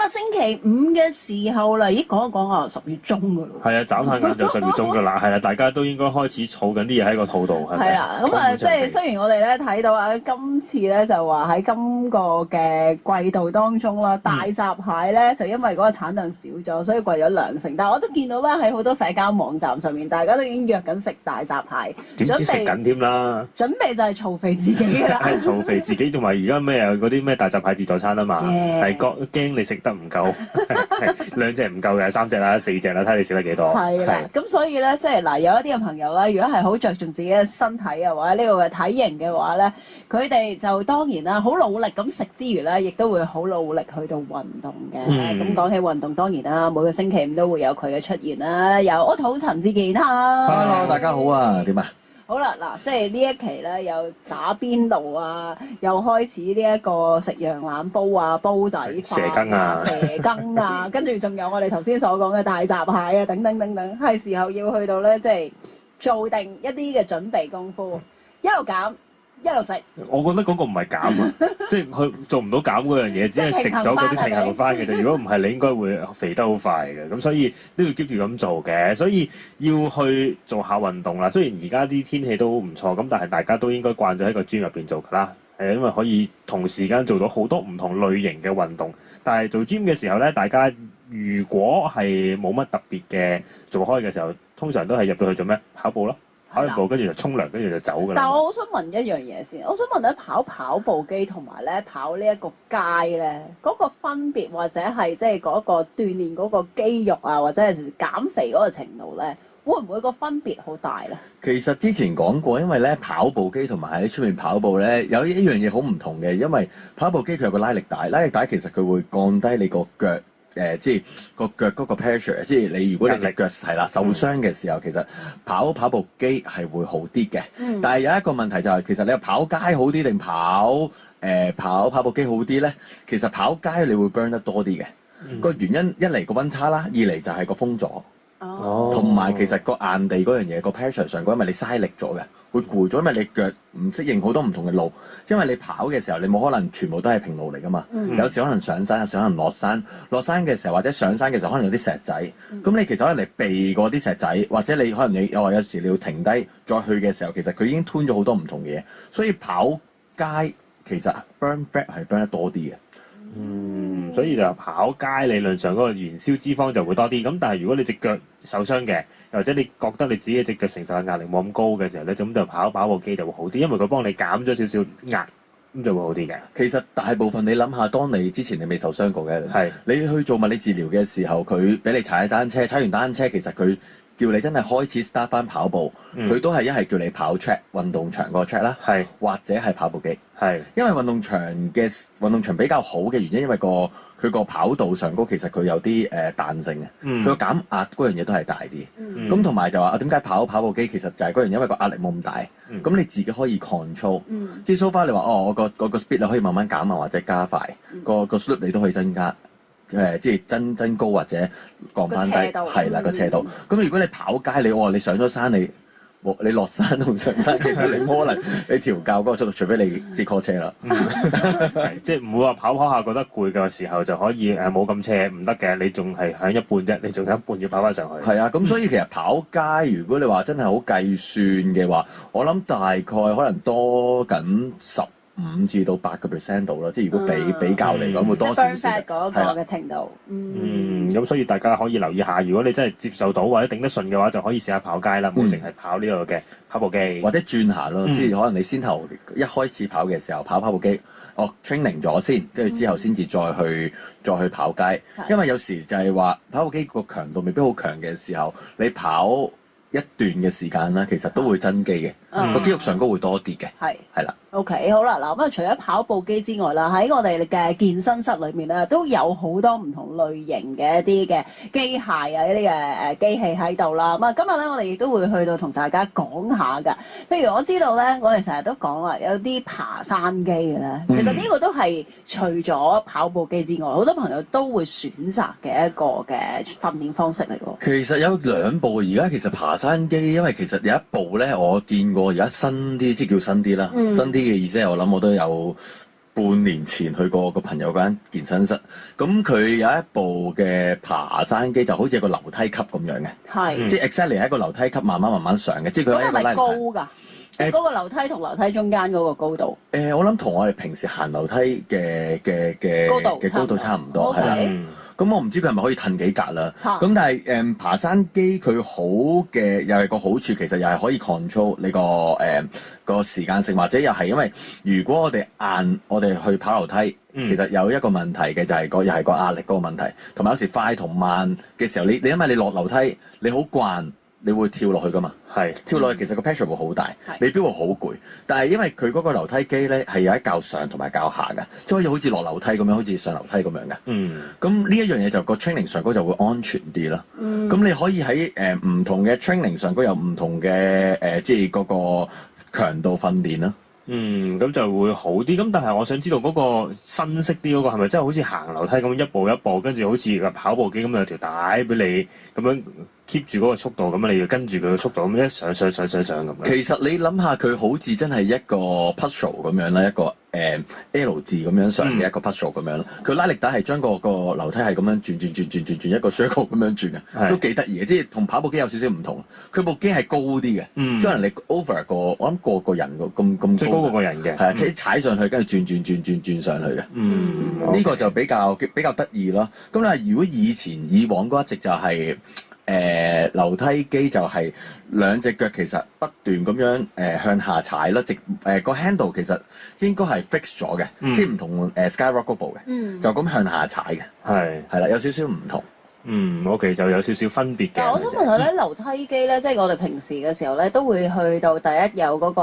啊，星期五嘅時候啦，咦講一講啊，10月中㗎咯。係啊，眨下眼就10月中㗎啦，係啦，大家都應該開始儲緊啲嘢喺個肚度，係咪？係啦，咁啊，即係雖然我哋咧睇到啊，今次咧就話喺今個嘅季度當中啦，大閘蟹咧就因為嗰個產量少咗，所以貴咗2成。但係我都見到咧喺好多社交網站上面，大家都已經約緊食大閘蟹，點知食緊添啦？準備就係嘈肥自己㗎啦。係嘈肥自己，同埋而家咩啊嗰啲咩大閘蟹自助餐啊嘛，係驚你食得唔夠，2隻唔夠嘅，3隻啦、4隻啦，睇你食得幾多。係啦，咁所以咧，即係嗱，有一啲嘅朋友咧，如果係好着重自己嘅身體啊，或者呢個嘅體型嘅話咧，佢哋就當然啦，好努力咁食之餘咧，亦都會好努力去到運動嘅。咁講起運動，當然啦，每個星期五都會有佢嘅出現啦。有我土陳志健啦 ，Hello， 大家好啊，點啊？好啦，嗱，即係呢一期咧，又打邊爐啊，又開始呢一個食羊腩煲啊、煲仔飯、蛇羹啊、蛇羹啊，跟住仲有我哋頭先所講嘅大閘蟹啊，等等等等，係時候要去到咧，即係做定一啲嘅準備功夫，一路減一路食。我覺得嗰個唔係減啊，即係佢做唔到減嗰樣嘢，只係食咗嗰啲平衡翻嘅啫。如果唔係，你應該會肥得好快嘅。咁所以都要 keep 住咁做嘅。所以要去做下運動啦。雖然而家啲天氣都唔錯，咁但係大家都應該慣咗喺個 gym 入邊做㗎啦。因為可以同時間做到好多唔同類型嘅運動。但係做 gym 嘅時候咧，大家如果係冇乜特別嘅做開嘅時候，通常都係入到去做咩？跑步咯。跑完步跟住就沖涼，跟住就走㗎啦。但係我好想問一樣嘢先，我想問咧跑步機同埋咧跑呢一個街咧，嗰個分別或者係即係嗰個鍛鍊嗰個肌肉啊，或者係減肥嗰個程度咧，會唔會個分別好大咧？其實之前講過，因為咧跑步機同埋喺出面跑步咧，有一樣嘢好唔同嘅，因為跑步機佢有個拉力帶，拉力帶其實佢會降低你個腳。即係個腳嗰個 pressure，即係你如果你隻腳係啦受傷嘅時候，其實跑步機係會好啲嘅。但係有一個問題就係，其實你跑街好啲定跑步機好啲咧？其實跑街你會 burn 得多啲嘅。個原因一嚟個溫差啦，二嚟就係個風阻。同埋其實個硬地嗰樣嘢個 pressure 上，因為你嘥力咗嘅，會攰咗，因為你腳唔適應好多唔同嘅路。因為你跑嘅時候，你冇可能全部都係平路嚟噶嘛。有時可能上山，有時可能落山。落山嘅時候或者上山嘅時候，可能有啲石仔。咁你其實可能你避過啲石仔，或者你可能有時你要停低再去嘅時候，其實佢已經吞咗好多唔同嘅嘢。所以跑街其實 burn fat 係 burn 得多啲嘅。所以就跑街理論上嗰個燃燒脂肪就會多啲。咁但係如果你隻腳受傷嘅，又或者你覺得你自己隻腳承受嘅壓力冇咁高嘅時候咧，咁就跑步機就會好啲，因為佢幫你減咗少少壓，咁就會好啲嘅。其實大部分你諗下，當你之前你未受傷過嘅，你去做物理治療嘅時候，佢俾你踩單車，踩完單車其實佢叫你真係開始 start 翻跑步，佢都係一係叫你跑 track 運動場個 track 啦，或者係跑步機。因為運動場比較好嘅原因，因為佢個跑道上高其實佢有啲彈性嘅，佢個減壓嗰樣嘢都係大啲。咁同埋就話點解跑步機其實就係嗰樣，因為個壓力冇咁大，咁你自己可以 control。即係 so far 你話我個 speed 你可以慢慢減慢或者加快，個 slope 你都可以增加。即係增高或者降翻低，係啦個斜度。咁如果你跑街，你上咗山，你落山同上山，其實你可能你調校嗰個速度，除非你即係 call 車啦。即係唔會話跑下覺得攰嘅時候就可以冇咁斜，唔得嘅。你仲係響一半啫，你仲有一半要跑翻上去。係啊，咁所以其實跑街，如果你話真係好計算嘅話，我諗大概可能多緊15至到8% 度啦，即係如果比較嚟講，會多少少嗰個嘅程度。咁所以大家可以留意下，如果你真係接受到或者頂得順嘅話，就可以試下跑街啦，唔好淨係跑呢個嘅跑步機，或者轉下咯。即係可能你先頭一開始跑嘅時候跑步機，training 咗先，跟住之後先至再去跑街。因為有時就係話跑步機個強度未必好強嘅時候，你跑一段嘅時間啦，其實都會增肌嘅，個肌肉上高會多啲嘅。係啦。OK， 好啦，嗱咁啊，除咗跑步機之外啦，喺我哋嘅健身室裏面咧，都有好多唔同類型嘅一啲嘅機械啊，一啲嘅機器喺度啦。咁啊，今日咧我哋亦都會去到同大家講下㗎。譬如我知道咧，我哋成日都講啦，有啲爬山機嘅咧，其實呢個都係除咗跑步機之外，好多朋友都會選擇嘅一個嘅訓練方式嚟㗎。其實有2部，而家其實爬山機，因為其實有一部咧，我見過而家新啲，即係叫新啲啦，新啲嘅意思係我諗我都有半年前去過個朋友嗰間健身室，咁佢有一部嘅爬山機，就好似一個樓梯級咁樣嘅，係。即係 exactly 係一個樓梯級慢慢上嘅，即係佢係一個咁係咪拉力帶。高㗎？即係嗰個樓梯同樓梯中間嗰個高度。我諗同我哋平時行樓梯嘅高度差唔多，係啦。咁我唔知佢係咪可以褪幾格啦。咁但係爬山機佢好嘅又係個好處，其實又係可以 control 你個時間性，或者又係因為如果我哋去跑樓梯，其實有一個問題嘅就係又係個壓力嗰個問題，同埋有時快同慢嘅時候，你因為你落樓梯你好慣。你會跳落去噶嘛？係跳落去，其實個 pressure 會好大，未必會好攰。但係因為佢嗰個樓梯機咧係有一較上同埋較下嘅，即係好似落樓梯咁樣，好似上樓梯咁樣嘅。咁呢一樣嘢就個 training 上高就會安全啲啦。咁你可以喺唔同嘅 training 上高有唔同嘅即係嗰個強度訓練啦。咁就會好啲。咁但係我想知道嗰個新式啲嗰個係咪真係好似行樓梯咁一步一步，跟住好似跑步機咁有條帶俾你咁樣 keep 住嗰個速度，咁你要跟住佢嘅速度咁一上咁樣。其實你諗下，佢好似真係一個 puzzle 咁樣啦，一個L 字咁樣上嘅一個 puzzle 咁樣咯。佢拉力帶係將個樓梯係咁樣轉一個 circle 咁樣轉嘅，都幾得意嘅。即係同跑步機有少少唔同。佢部機係高啲嘅，即係可能你 over 我諗個人咁即係高過個人嘅。係啊，即係踩上去跟住轉上去嘅。呢個就比較得意咯。咁但係如果以往嗰一直就係樓梯機就係兩隻腳其實不斷咁樣向下踩啦，個 handle 其實應該係 fix 咗嘅，即係唔同Skyrock 嗰部嘅，就咁向下踩嘅，係啦，有少少唔同。OK 就有少少分別嘅。但我想問下咧，樓梯機咧，即係我哋平時嘅時候咧，都會去到第一有嗰個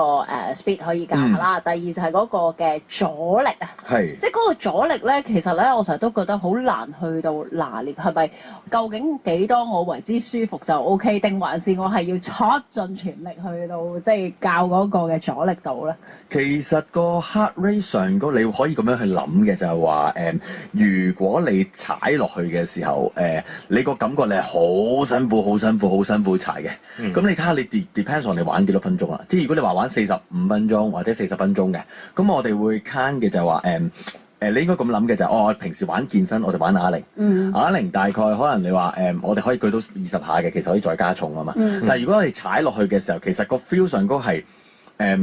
speed 可以教下啦，第二就係嗰個嘅阻力啊，即係嗰個阻力咧，其實咧我成日都覺得好難去到拿捏，係咪究竟幾多我為之舒服就 OK， 定還是我係要出盡全力去到即係教嗰個嘅阻力度咧？其實個 heart rate 上高，你可以咁樣去諗嘅就係話如果你踩落去嘅時候你個感覺你係好辛苦踩嘅，咁你睇下你 depends on 你玩幾多分鐘啦。即係如果你話玩45分鐘或者40分鐘嘅，咁我哋會 count 嘅就係話你應該咁諗嘅就係我平時玩健身，我哋玩啞鈴，啞鈴大概可能你話我哋可以舉到20下嘅，其實可以再加重啊嘛。但係如果我哋踩落去嘅時候，其實個 feel 上高係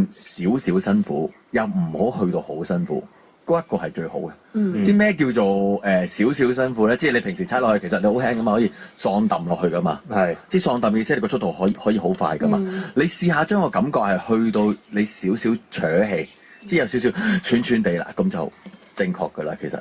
少少辛苦，又唔好去到好辛苦。嗰一個係最好嘅。知咩叫做少少辛苦咧？即係你平時踩落去，其實你好輕噶嘛，可以喪揼落去噶嘛。即係喪揼嘅意思，你個速度可以好快噶嘛。你試下將個感覺係去到你少少喘氣，即係有少少喘喘地啦，咁就正確噶啦。其實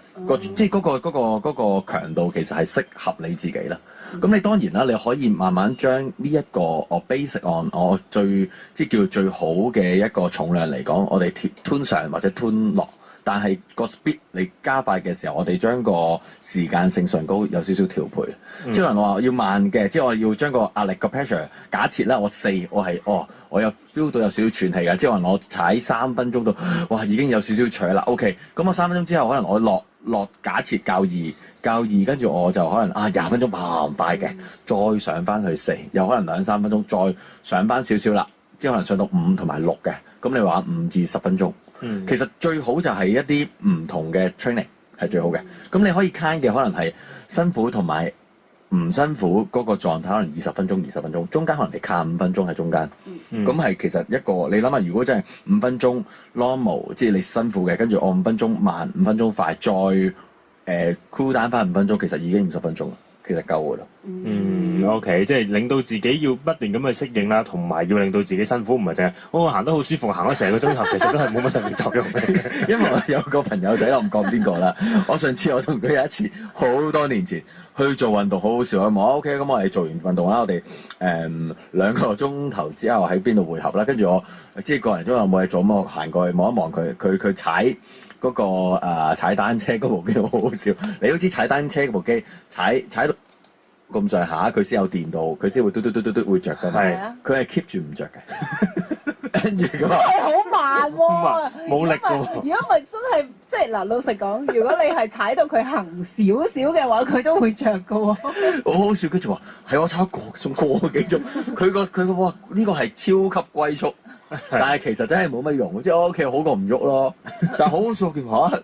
即係嗰個強度其實係適合你自己啦。咁你當然啦，你可以慢慢將呢一個basic on 我即係叫最好嘅一個重量嚟講，我哋吞上或者吞落。但係個 speed 你加快嘅時候，我哋將個時間性上高有少少調配。即係可能我話要慢嘅，即係我要將個壓力個 pressure 假設啦，我有 feel 到有少少喘氣嘅，即係可能我踩3分鐘到，哇已經有少少喘啦。OK，咁我3分鐘之後可能我落假設較二，跟住我就可能20分鐘唔快嘅，再上翻去4，又可能2-3分鐘再上翻少少啦，即係可能上到5同埋6嘅。咁你話5至10分鐘。其實最好就係一啲唔同嘅 training 係最好嘅。咁你可以 count 嘅可能係辛苦同埋唔辛苦嗰個狀態，可能20分鐘，中間可能你卡5分鐘喺中間。咁係其實一個你諗下，如果真係5分鐘 normal，即係你辛苦嘅，跟住我5分鐘慢，5分鐘快，再cool down 翻5分鐘，其實已經50分鐘啦。其實夠㗎啦。OK， 即係令到自己要不斷咁去適應啦，同埋要令到自己辛苦，唔係淨係我行得好舒服，行咗成個鐘頭，其實都係冇乜特別作用嘅。因為我有個朋友仔，我唔講邊個啦。上次我同佢有一次好多年前去做運動，好好笑啊！我 OK，咁我哋做完運動啦，我哋2個鐘頭之後喺邊度會合啦。跟住我即係個人中有冇嘢做，咁我行過去望一望佢踩嗰個踩單車嗰部機，好好笑。你都知踩單車嗰部機踩到咁上下，佢先有電到，佢先會嘟會着㗎嘛。佢係 keep 住唔着嘅，跟住咁啊，係好慢喎，冇力㗎喎。如果唔係真係即係嗱，老實講，如果你係踩到佢行少少嘅話，佢都會着㗎喎。好好笑，跟住話係我踩個幾鐘，佢個哇呢個係超級龜速。但係其實真係冇乜用，即係我屋企好過唔喐咯。但係好好笑嘅話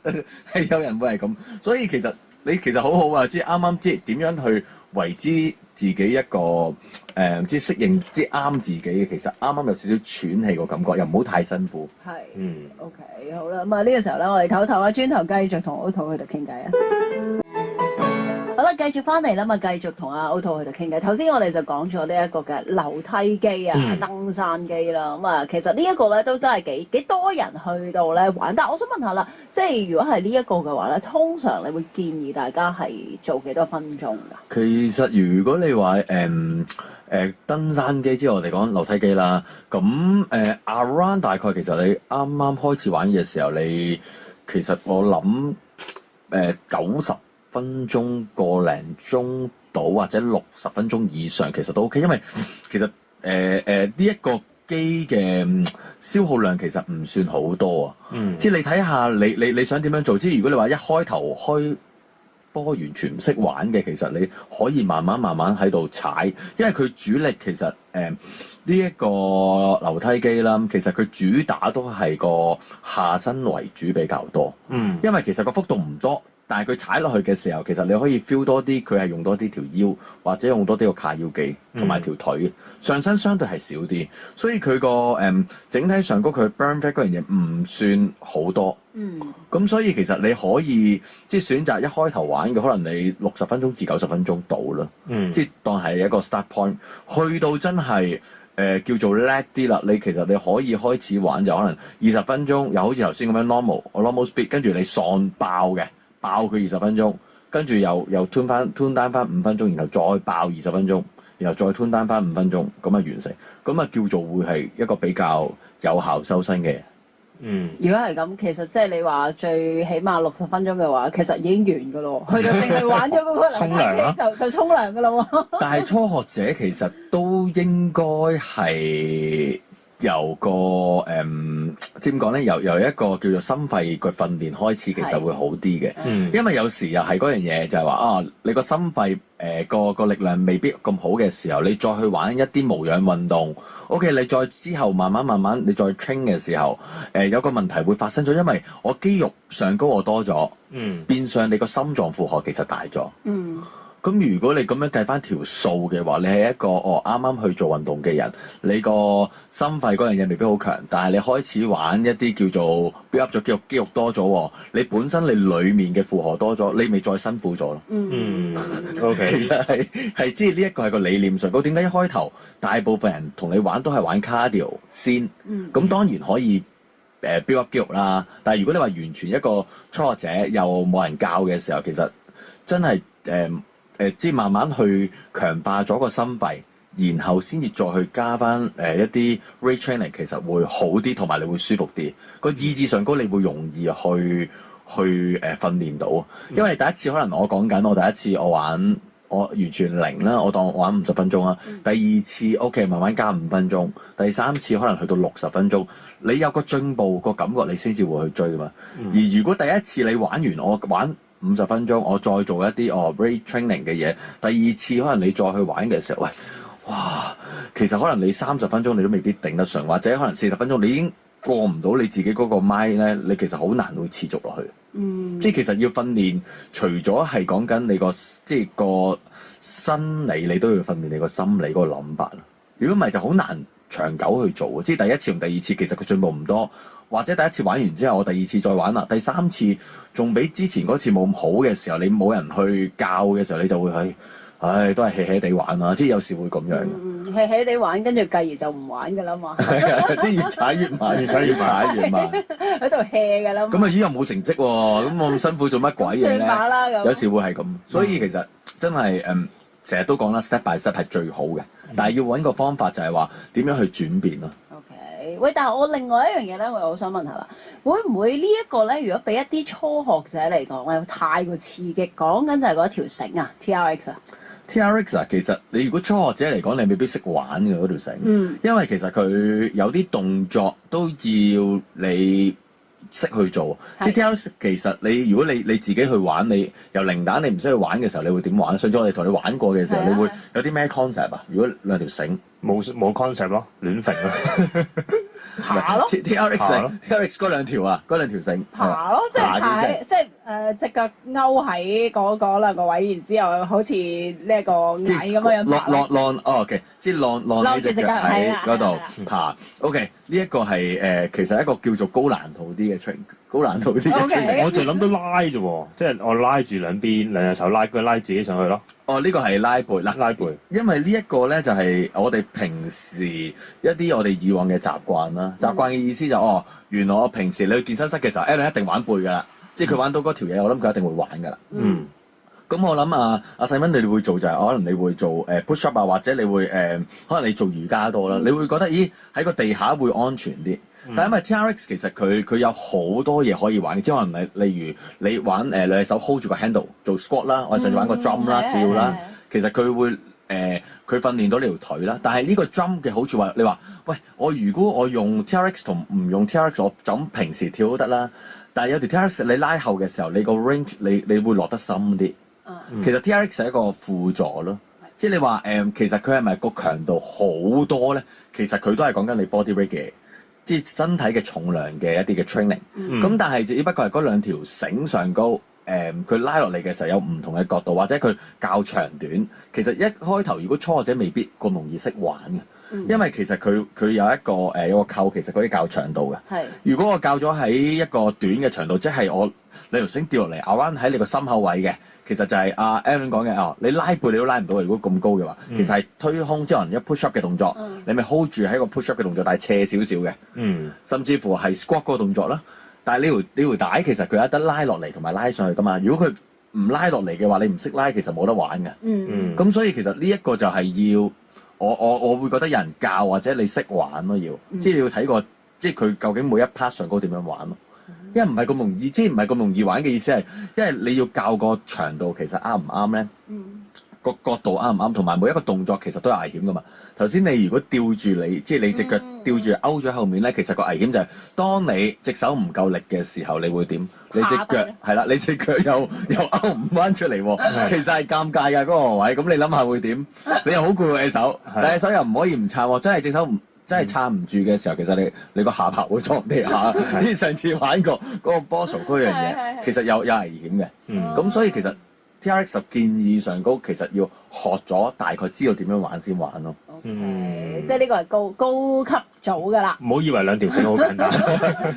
係有人會係咁，所以其實你其實好好啊，即係啱啱即係點樣去為之自己一個即係適應即係啱自己嘅，其實啱啱有少少喘氣個感覺，又唔好太辛苦。係，嗯 OK，好啦，咁啊呢個時候咧，我哋唞唞啊，轉頭繼續同 Otto 喺度傾偈啊。好啦，繼續翻嚟啦嘛，繼續同阿 Otto 喺度傾偈。頭先我哋就講咗呢一個嘅樓梯機啊、登山機啦。咁啊，其實呢一個咧都真係幾多人去到咧玩。但係我想問下啦，即係如果係呢一個嘅話咧，通常你會建議大家係做幾多分鐘㗎？其實如果你話登山機之後，我哋講樓梯機啦，咁around 大概其實你啱啱開始玩嘅時候，你其實我諗90分鐘個零鐘到，或者60分鐘以上，其實都 OK，因為其實呢一個機嘅消耗量其實唔算好多啊。即係你睇下你想點樣做？即係如果你話一開頭開波完全唔識玩嘅，其實你可以慢慢喺度踩，因為佢主力其實呢一個樓梯機啦，其實佢主打都係個下身為主比較多。因為其實個幅度唔多。但係佢踩落去嘅時候，其實你可以 feel 多啲，佢係用多啲條腰，或者用多啲個卡腰肌同埋條腿，上身相對係少啲，所以佢個整體上佢 burn fat 嗰樣嘢唔算好多。咁所以其實你可以即係選擇一開頭玩嘅，可能你60分鐘至90分鐘到啦。即係當係一個 start point，去到真係叫做叻啲啦。你其實你可以開始玩就可能20分鐘，又好似頭先咁樣 normal speed， 跟住你喪爆嘅。爆佢20分鐘，跟住又 tune down 翻5分鐘，然後再爆20分鐘，然後再 tune down 翻5分鐘，咁啊完成，咁啊叫做會係一個比較有效收身嘅。如果係咁，其實即係你話最起碼60分鐘嘅話，其實已經完㗎咯，去到淨係玩咗嗰個沖涼啊就沖涼㗎啦喎。但係初學者其實都應該係。由個點講咧？由一個叫做心肺嘅訓練開始，其實會好啲嘅。因為有時又係嗰樣嘢，就係話啊，你個心肺個力量未必咁好嘅時候，你再去玩一啲無氧運動，OK， 你再之後慢慢你再 train 嘅時候，有個問題會發生咗，因為我肌肉上高我多咗，變相你個心臟負荷其實大咗。咁如果你咁樣計翻條數嘅話，你係一個啱啱去做運動嘅人，你個心肺嗰樣嘢未必好強，但係你開始玩一啲叫做 build up 咗肌肉多咗，你本身你裡面嘅負荷多咗，你咪再辛苦咗咯。OK， 其實係即係呢一個係個理念上高。點解一開頭大部分人同你玩都係玩 cardio 先？咁當然可以build up 肌肉啦。但係如果你話完全一個初學者又冇人教嘅時候，其實真係即係慢慢去強化咗個心肺，然後先至再去加翻一啲 weight training， 其實會好啲，同埋你會舒服啲。個意志上高，你會容易去訓練到。因為第一次可能我講緊，我第一次我玩我完全零啦，我當我玩50分鐘啦。第二次 OK 慢慢加5分鐘，第三次可能去到60分鐘。你有個進步個感覺，你先至會去追㗎嘛。而如果第一次你玩完，我玩50分鐘，我再做一啲weight training 嘅嘢。第二次可能你再去玩嘅時候，喂，哇，其實可能你30分鐘你都未必頂得順，或者可能40分鐘你已經過唔到你自己嗰個 mind 咧，你其實好難會持續落去。即係其實要訓練，除咗係講緊你個即係個生理，你都要訓練你個心理嗰個諗法。如果唔係就好難長久去做。即係第一次同第二次其實佢進步唔多。或者第一次玩完之後，我第二次再玩啦，第三次仲比之前嗰次冇咁好嘅時候，你冇人去教嘅時候，你就會唉，都係 hea 地玩啦，即係有時會咁樣。hea 地玩，跟住繼而就唔玩㗎啦嘛。即係越踩越慢，越踩越慢，喺度 hea 㗎啦。咁啊，咦又冇成績喎，咁我咁辛苦做乜鬼嘢咧？算把啦咁。有時會係咁，所以其實真係成日都講啦 ，step by step 係最好嘅，但係要揾個方法就係話點樣去轉變咯。喂，但係我另外一樣嘢咧，我又好想問下啦，會唔會呢一個咧？如果俾一啲初學者嚟講咧，太過刺激，講緊就係嗰條繩啊 ，TRX 啊。TRX 啊，其實你如果初學者嚟講，你未必識玩嘅嗰條繩，因為其實佢有啲動作都要你識去做。即係 TRX 其實你如果你自己去玩，你由零蛋你唔識去玩嘅時候，你會點玩？上次我哋同你玩過嘅時候，你會有啲咩 concept 啊？如果兩條繩冇 concept 咯，亂揈咯。爬咯 TRX 爬咯 TRX 嗰兩條啊，嗰兩條繩爬咯，即係爬嘅喺即係隻腳勾喺嗰兩個位，然之後好似呢一個蟻咁樣爬咯。浪，OK，即係浪起隻腳喺嗰度爬。OK，呢一個係其實一個叫做高難度啲嘅 train， 高難度啲嘅 train。我就諗到拉啫喎，即係我拉住兩隻手拉，佢拉自己上去咯。哦，呢個係拉背啦，拉背。因為呢一個咧就係我哋平時一啲我哋以往嘅習慣啦。習慣嘅意思就原來我平時你去健身室嘅時候 Alan 一定玩背㗎啦，即係佢玩到嗰條嘢，我諗佢一定會玩㗎啦。咁我諗阿細蚊你會做就係可能你會做push up 啊，或者你會可能你做瑜伽多啦，你會覺得咦喺個地下會安全啲。但係因為 TRX 其實佢有好多嘢可以玩嘅，即係可能例如你玩兩隻手 hold 住個 handle 做 squat 啦，我哋上次玩個 drum 啦跳啦，其實佢會佢訓練到呢條腿啦。但係呢個 drum 嘅好處話你話喂，如果我用 TRX 同唔用 TRX， 我就咁平時跳都得啦。但係有條 TRX 你拉後嘅時候，你個 range 你會落得深啲。其實 TRX 係一個輔助咯，即係你話其實佢係咪個強度好多咧？其實佢都係講緊你 body weight 嘅，即係身體嘅重量嘅一啲嘅 training。咁但係只不過係嗰兩條繩上高，佢拉落嚟嘅時候有唔同嘅角度，或者佢較長短。其實一開頭如果初學者未必咁容易識玩嘅，因為其實佢有一個有個扣，其實佢可以較長度嘅。如果我較咗喺一個短嘅長度，即係我你條繩掉落嚟，around喺你個心口位嘅。其實就係阿 Aaron 講嘅你拉背你都拉唔到，如果咁高嘅話，其實係推胸即係可能一 push up 嘅動作，你咪 hold 住喺個 push up 嘅動作，但係斜少少嘅，甚至乎係 squat 嗰個動作啦。但係呢條帶其實佢有得拉落嚟同埋拉上去噶嘛。如果佢唔拉落嚟嘅話，你唔識拉其實冇得玩嘅。咁所以其實呢一個就係要我會覺得有人教或者你識玩咯，即係你要睇個即係佢究竟每一 part 上高點樣玩咯。因為唔係咁容易，即係唔係咁容易玩嘅意思係，因為你要校個長度其實啱唔啱咧？個角度啱唔啱？同埋每一個動作其實都有危險噶嘛。頭先你如果吊住你，即係你隻腳吊住勾咗後面咧，其實個危險就係當你隻手唔夠力嘅時候，你會點？你隻腳係啦，你隻腳又勾唔翻出嚟喎，其實係尷尬㗎嗰個位。咁你諗下會點？你又好攰喎隻手，但係手又唔可以唔撐喎，真係隻手唔。真係撐唔住嘅時候，其實你個下巴會撞地下。之前上次玩過嗰個 Boswell 嗰樣嘢，其實有危險嘅。咁所以其實 TRX 建議上高，其實要學咗大概知道點樣玩先玩咯。即係呢個係高級組㗎啦。唔好以為兩條繩好簡單，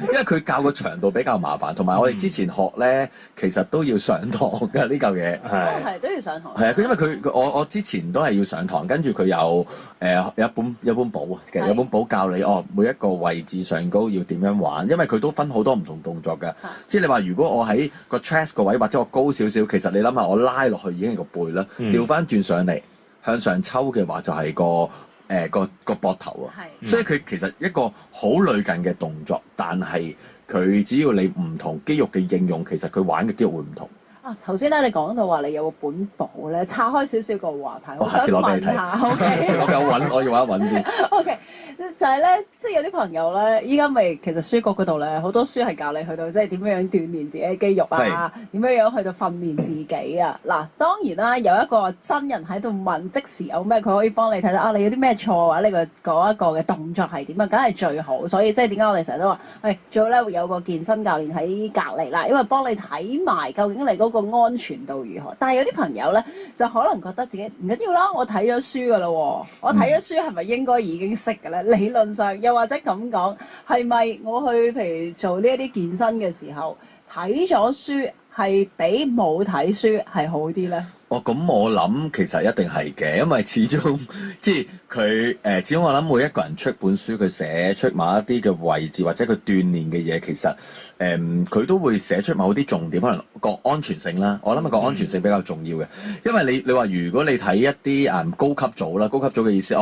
因為佢教個長度比較麻煩，同埋我哋之前學咧，其實都要上堂㗎呢嚿嘢。係都要上堂。係啊，佢因為佢我之前都係要上堂，跟住佢有一本簿啊，其實有本簿教你每一個位置上高要點樣玩，因為佢都分好多唔同動作㗎。即係你話如果我喺個 chest 個位或者我高少少，其實你諗下我拉落去已經係個背啦，調翻轉上嚟向上抽嘅話就係個膊頭啊。所以佢其實一個好類近嘅動作，但係佢只要你唔同肌肉嘅應用，其實佢玩嘅肌肉會唔同。頭先咧你講到話你有個本簿咧，岔開少少個話題，我下次攞俾你睇。下次我要揾一揾先。OK，就係咧，即係有啲朋友咧，依家咪其實書局嗰度咧，好多書係教你去到即係點樣樣鍛鍊自己嘅肌肉啊，點樣樣去到訓練自己啊。嗱，當然啦，有一個真人喺度問，即時有咩佢可以幫你睇到你有啲咩錯或者你嗰一個嘅動作係點啊，梗係最好。所以即係點解我哋成日都話，最好咧會有個健身教練喺隔離啦，因為幫你睇埋究竟你嗰個安全度如何？但係有啲朋友咧就可能覺得自己唔緊要啦，我睇咗書㗎啦喎，我睇咗書係咪應該已經識嘅咧？理論上又或者咁講，係咪我去譬如做呢一啲健身嘅時候睇咗書係比冇睇書係好啲咧？咁我諗其實一定係嘅，因為始終即係佢始終我諗每一個人出本書，佢寫出某一啲嘅位置或者佢鍛鍊嘅嘢，其實佢都會寫出某啲重點，可能個安全性啦。我諗個安全性比較重要嘅，因為你話如果你睇一啲高級組啦，高級組嘅意思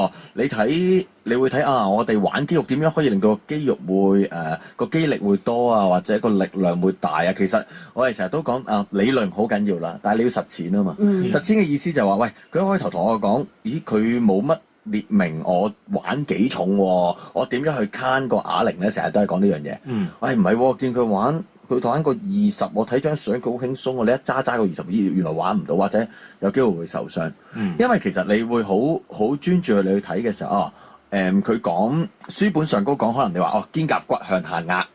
你會睇我哋玩肌肉點樣可以令到個肌肉會個肌力會多啊，或者個力量會大啊。其實我哋成日都講理論好緊要啦，但係你要實踐啊嘛。實踐嘅意思就係話，喂，佢一開頭同我講，咦，佢冇乜列明我玩幾重喎，我點樣去慳個啞鈴咧？成日都係講呢樣嘢。唔係喎，見佢玩個20，我睇張相佢好輕鬆喎，你一揸個20，原來玩唔到，或者有機會會受傷。因為其實你會好專注你去睇嘅時候佢講書本上高講，可能你話哦肩胛骨向下壓，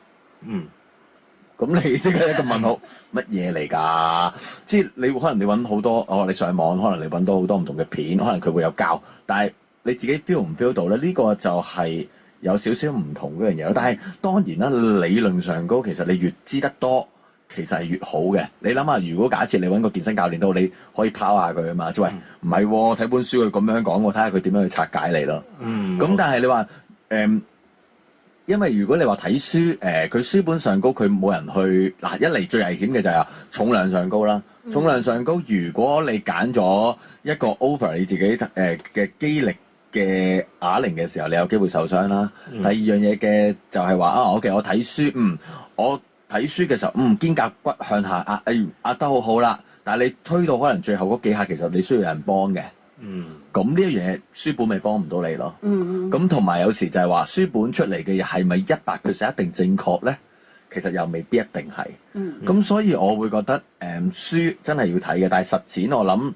咁你即係一個問號，乜嘢嚟㗎？即係你可能你揾好多你上網可能你揾到好多唔同嘅片，可能佢會有教，但係你自己 feel 唔 feel 到咧？呢個就係有少少唔同嗰樣嘢咯。但係當然啦，理論上高其實你越知得多，其實係越好嘅。你諗下，如果假設你揾個健身教練都好，你可以拋下佢啊嘛。即係喂，唔係喎，睇本書佢咁樣講，我睇下佢點樣去拆解你咯。咁但係你話因為如果你話睇書，佢書本上高佢冇人去嗱，一嚟最危險嘅就係重量上高啦。重量上高，如果你揀咗一個 over 你自己嘅肌力嘅啞鈴嘅時候，你有機會受傷啦。第二樣嘢嘅就係話OK，我睇書，我睇書嘅時候，肩胛骨向下壓，壓得好好啦。但係你推到可能最後嗰幾下，其實你需要有人幫嘅。咁呢一樣嘢書本咪幫唔到你咯。咁同埋有時就係話書本出嚟嘅嘢係咪100%一定正確咧？其實又未必一定係。咁所以我會覺得書真係要睇嘅，但係實踐我諗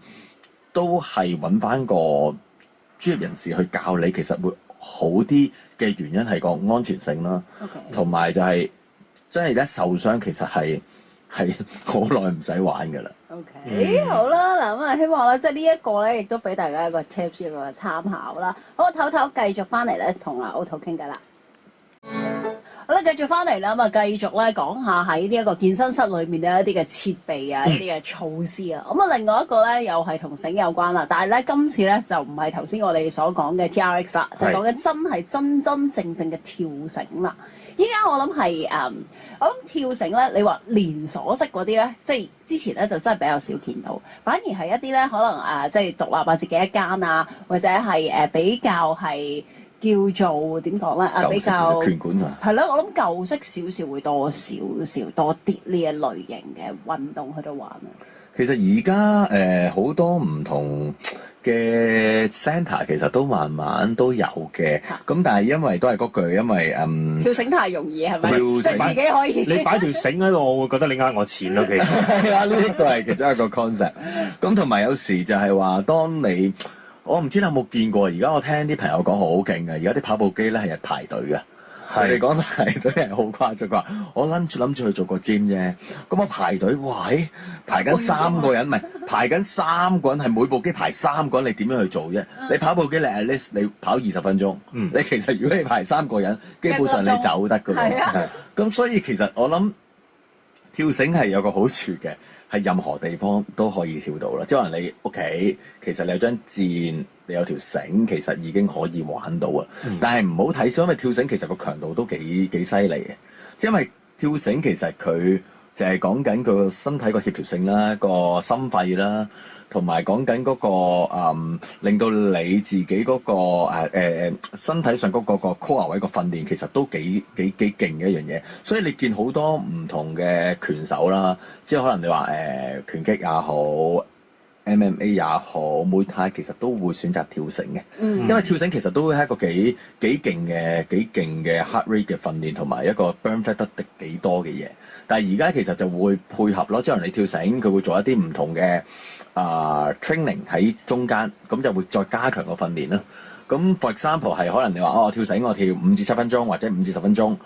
都係揾翻個專業人士去教你，其實會好啲嘅原因係個安全性啦，同埋就係真係一受傷其實係好耐唔使玩㗎啦。OK，好啦，嗱咁啊，希望咧，即係呢一個咧，亦都俾大家一個 tips 一個參考啦。好，唞唞，繼續翻嚟咧，同阿 Otto 傾偈啦。好啦，繼續翻嚟啦，咁啊，繼續咧講下喺呢一個健身室裏面嘅一啲嘅設備啊，一啲嘅措施啊。咁啊，另外一個咧又係同繩有關啦，但係咧今次咧就唔係頭先我哋所講嘅 TRX 啦，就講緊真係真正正嘅跳繩啦。依家我諗係我諗跳繩咧，你話連鎖式嗰啲咧，即係之前咧就真係比較少見到，反而係一啲咧可能即係獨立啊，自己一間啊，或者係比較係叫做點講咧比較拳館啊，係咯，我諗舊式少少會多少多啲呢一類型嘅運動去到玩啊。其實而家好多唔同嘅 centre 其實都慢慢都有嘅，咁但係因為都係嗰句，因為跳繩太容易係咪？跳繩即係自己可以。你擺條繩喺度，我會覺得你呃我錢咯，其實係啊，呢個係其中一個 concept。咁同埋有時就係話，當你我唔知你有冇見過，而家我聽啲朋友講好勁嘅，而家啲跑步機咧係日排隊嘅。佢哋講排隊係好誇張，佢話我諗住去做個 gym 啫，咁我排隊，哇！排緊3個人，唔係排緊3個人，係每部機排3個人，你點樣去做啫？你跑步機你 at least 你跑20分鐘，你其實如果你排3個人，基本上你走得㗎喎。咁所以其實我諗跳繩係有個好處嘅，係任何地方都可以跳到啦。即係可能你屋企其實你有張墊。你有條繩其實已經可以玩到啊！但係唔好睇小，因為跳繩其實個強度都幾犀利嘅。因為跳繩其實佢就係講緊佢個身體個協調性啦、個心肺啦，同埋講緊嗰個令到你自己嗰個身體上嗰個 core 位個訓練其實都幾勁嘅一樣嘢。所以你見好多唔同嘅拳手啦，即係可能你話拳擊也好。MMA 也好，Muay Thai其實都會選擇跳繩嘅，因為跳繩其實都係一個幾勁嘅 heart rate 嘅訓練，同埋一個 burn fat 得幾多嘅嘢。但係而家其實就會配合咯，即係你跳繩，佢會做一啲唔同嘅training 喺中間，咁就會再加強個訓練啦。咁 for example 係可能你話我跳繩，我跳5至7分鐘或者5至10分鐘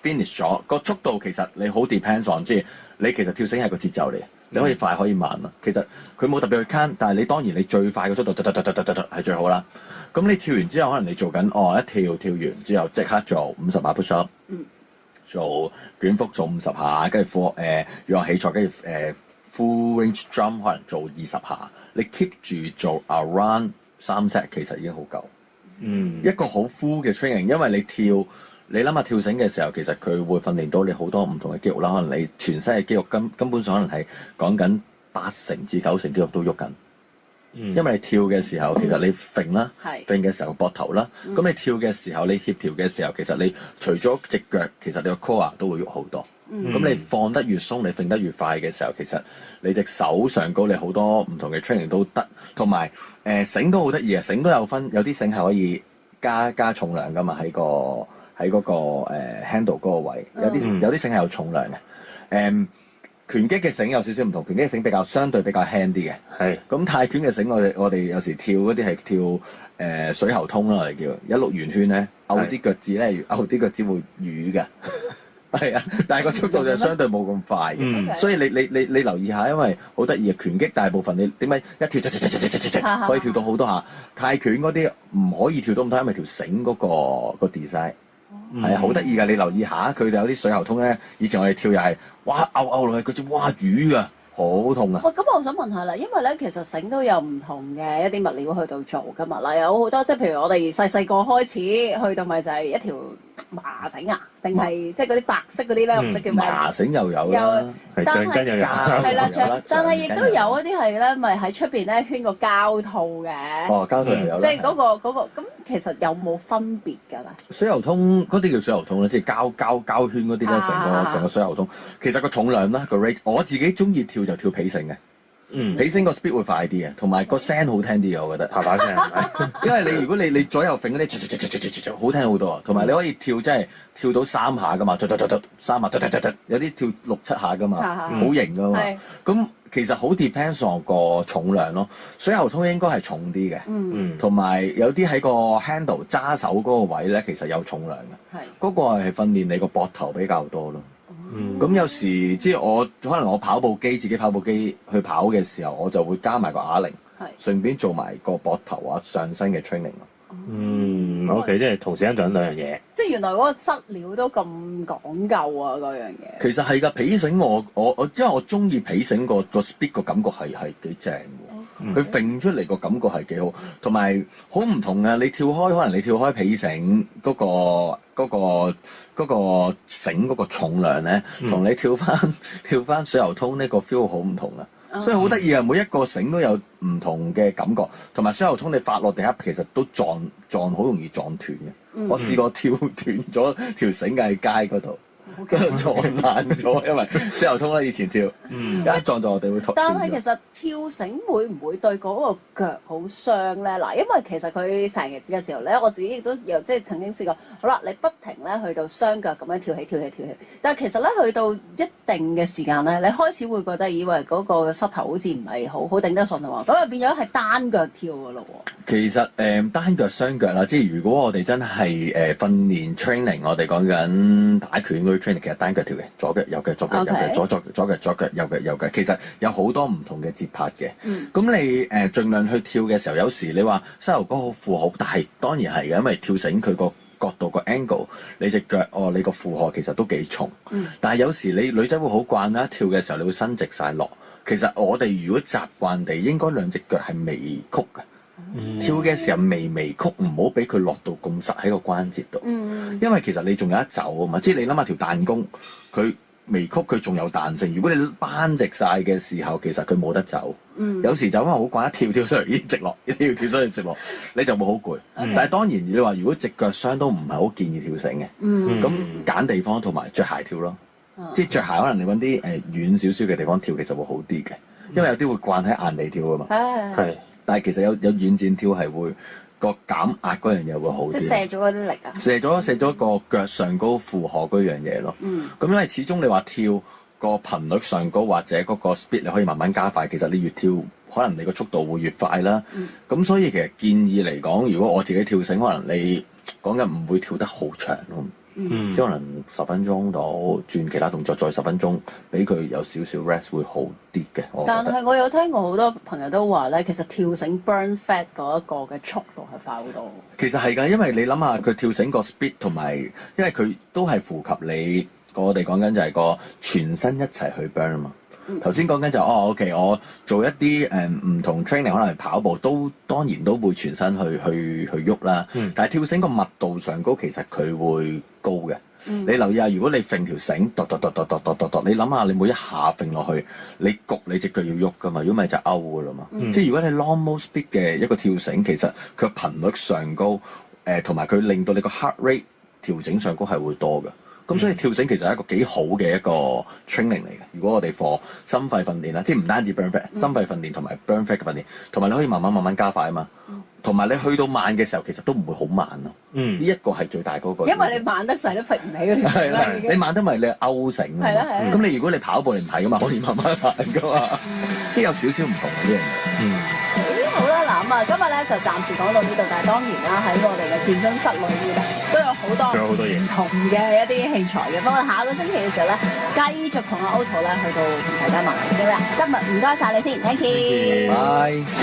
finish 咗，個速度其實你好 depends on， 即係你其實跳繩係個節奏嚟。你可以快可以慢啊，其實佢冇特別去 count，但係你當然你最快嘅速度係最好啦。咁你跳完之後，可能你做緊一跳完之後即刻做50下 push up，做捲腹做50下，跟住仰起坐，跟住full range jump 可能做20下，你 keep 住做 around 3 set 其實已經好夠。一個好 full 嘅 training，因為你跳。你諗下跳繩嘅時候，其實佢會訓練到你好多唔同嘅肌肉啦。可能你全身嘅肌肉根本上可能係講緊8成至9成肌肉都喐緊。因為你跳嘅時候，其實你揈啦，揈嘅時候膊頭啦。咁你跳嘅時候，你協調嘅時候，其實你除咗隻腳，其實你個 core 都會喐好多。咁你放得越鬆，你揈得越快嘅時候，其實你隻手上高你好多唔同嘅 training 都得。同埋繩都好得意啊！繩都有分，有啲繩係可以加重量噶嘛，喺嗰個handle 嗰個位，有啲繩係有重量嘅。拳擊嘅繩有少少唔同，拳擊嘅繩比較相對比較輕啲嘅。係咁泰拳嘅繩我哋有時跳嗰啲係跳水喉通啦，我哋叫一碌圓圈咧，勾啲腳趾咧，勾啲腳趾會瘀嘅。係啊，但係個速度就相對冇咁快嘅，嗯所以你留意下，因為好得意嘅拳擊大部分你點解一跳可以跳到好多下，泰拳嗰啲唔可以跳到咁多，因為條繩嗰個 design 係啊好得意㗎，你留意下佢哋有啲水喉通咧，以前我哋跳又係哇勾落去，佢隻哇瘀㗎。好痛啊！喂，咁我想問下啦，因為咧其實繩都有唔同嘅一啲物料去到做噶嘛，嗱有好多即係譬如我哋細個開始去到咪就係一條麻繩啊，定係即係嗰啲白色嗰啲咧，唔識叫咩？麻繩又有啦，係但係橡筋又有，係啦，橡但係亦都有一啲係咧，咪喺出邊咧圈個膠套嘅。哦，膠套又有啦。即係嗰個咁，其實有冇分別㗎啦？水喉通嗰啲叫水喉通咧，即係膠圈嗰啲咧，成個水喉通。其實個重量啦，個 rate， 我自己中意跳就跳皮繩嘅。皮繩個 speed 會快啲嘅，同埋個聲好聽啲嘅，我覺得。啪啪聲係咪？因為你如果你左右揈嗰啲，好聽好多啊。同埋你可以跳，真係跳到3下噶嘛，三下，有啲跳6、7下噶嘛，好型噶嘛。咁其實好 depends on 個重量咯。水喉通應該係重啲嘅，同埋有啲喺個 handle 揸手嗰個位咧，其實有重量嘅。嗰個係訓練你個膊頭比較多咯。咁有時即係可能我跑步機自己跑步機去跑嘅時候，我就會加埋個啞鈴，順便做埋個膊頭啊上身嘅 training 咯。OK，即係同時間做緊兩樣嘢。即係原來嗰個質料都咁講究啊！嗰樣嘢。其實係㗎，皮繩我因為我中意皮繩個 speed 個感覺係幾正喎，佢揈出嚟個感覺係幾好，同埋好唔同啊！你跳開可能你跳開皮繩嗰個繩嗰個重量咧，同你跳翻水喉通呢個 feel 好唔同啊！所以好得意啊！每一個繩都有唔同嘅感覺，同埋水喉通你發落地下其實都撞好容易撞斷嘅。我試過跳斷咗條繩喺街嗰度。跟住撞爛咗，因為水喉通啦，以前跳，一撞到我哋會痛。但係其實跳繩會唔會對嗰個腳好傷咧？嗱，因為其實佢成日嘅時候咧，我自己亦都有即係曾經試過。好啦，你不停咧去到雙腳咁樣跳起，但係其實咧去到一定嘅時間咧，你開始會覺得以為嗰個膝頭好似唔係好頂得順啊嘛，咁就變咗係單腳跳㗎咯喎。其實單腳雙腳啦，即係如果我哋真係訓練 training， 我哋講緊打拳嗰啲 training，其實單腳跳嘅，左腳右腳，左腳右腳，左腳右腳，其實有好多唔同嘅節拍嘅。咁你盡量去跳嘅時候，有時你話膝頭哥好負荷，但係當然係嘅，因為跳繩佢個角度個 angle， 你隻腳你個負荷其實都幾重。但係有時你女仔會好慣啦，跳嘅時候你會伸直晒落。其實我哋如果習慣地，應該兩隻腳係微曲嘅。跳嘅時候微曲，唔好俾佢落到咁實喺個關節度。因為其實你仲有得走啊嘛，即係你諗下條彈弓，佢微曲佢仲有彈性。如果你扳直晒嘅時候，其實佢冇得走。有時就因為好慣一跳上嚟已經直落，一跳跳上嚟直落，你就會好攰。但係當然你話如果隻腳傷都唔係好建議跳繩嘅。咁揀地方同埋着鞋跳咯。即係着鞋可能你揾啲軟少少嘅地方跳，其實會好啲嘅。因為有啲會慣喺硬地跳啊嘛。係。但係其實有軟墊跳係會個減壓嗰樣嘢會好啲，即係卸咗嗰啲力啊！卸咗個腳上高負荷嗰樣嘢咯。咁因為始終你話跳個頻率上高或者嗰個 speed 你可以慢慢加快，其實你越跳可能你個速度會越快啦。咁所以其實建議嚟講，如果我自己跳繩，可能你講緊唔會跳得好長咯。即係可能10分鐘到轉其他動作，再10分鐘，俾佢有少少 rest 會好啲嘅。但係我有聽過好多朋友都話咧，其實跳繩 burn fat 嗰一個嘅速度係快好多。其實係㗎，因為你諗下佢跳繩個 speed 同埋，因為佢都係符合你我哋講緊就係個全身一齊去 burn 啊嘛。頭先講緊就OK，我做一啲唔同 training， 可能係跑步都當然都會全身去喐啦。但係跳繩個密度上高，其實佢會高嘅。你留意下，如果你揈條繩，你諗下你每一下揈落去，你焗你隻腳要喐噶嘛，如果唔係就勾噶啦嘛。即係如果你 normal speed 嘅一個跳繩，其實佢頻率上高，同埋佢令到你個 heart rate 調整上高係會多嘅。咁所以跳繩其實係一個幾好嘅一個 training 嚟嘅。如果我哋 for 心肺訓練啦，即係唔單止 burn fat，心肺訓練同埋 burn fat 嘅訓練，同埋你可以慢慢加快啊嘛。同埋你去到慢嘅時候，其實都唔會好慢咯。呢一個係最大嗰個。因為你慢得滯都揈唔起嗰條繩啦，已經。你慢得咪你勾繩啊嘛。係啦係啦。咁你如果你跑步你唔係噶嘛，可以慢慢行噶嘛。即係有少少唔同嘅呢樣嘢。好啦，嗱咁啊，今日咧就暫時講到呢度，但係當然啦，喺我哋嘅健身室裏面咧，都有好多唔同嘅一啲器材嘅。不過下個星期嘅時候咧，繼續同阿 Otto 咧去到同大家慢慢傾啦。今日唔該晒你先 ，thank you，拜。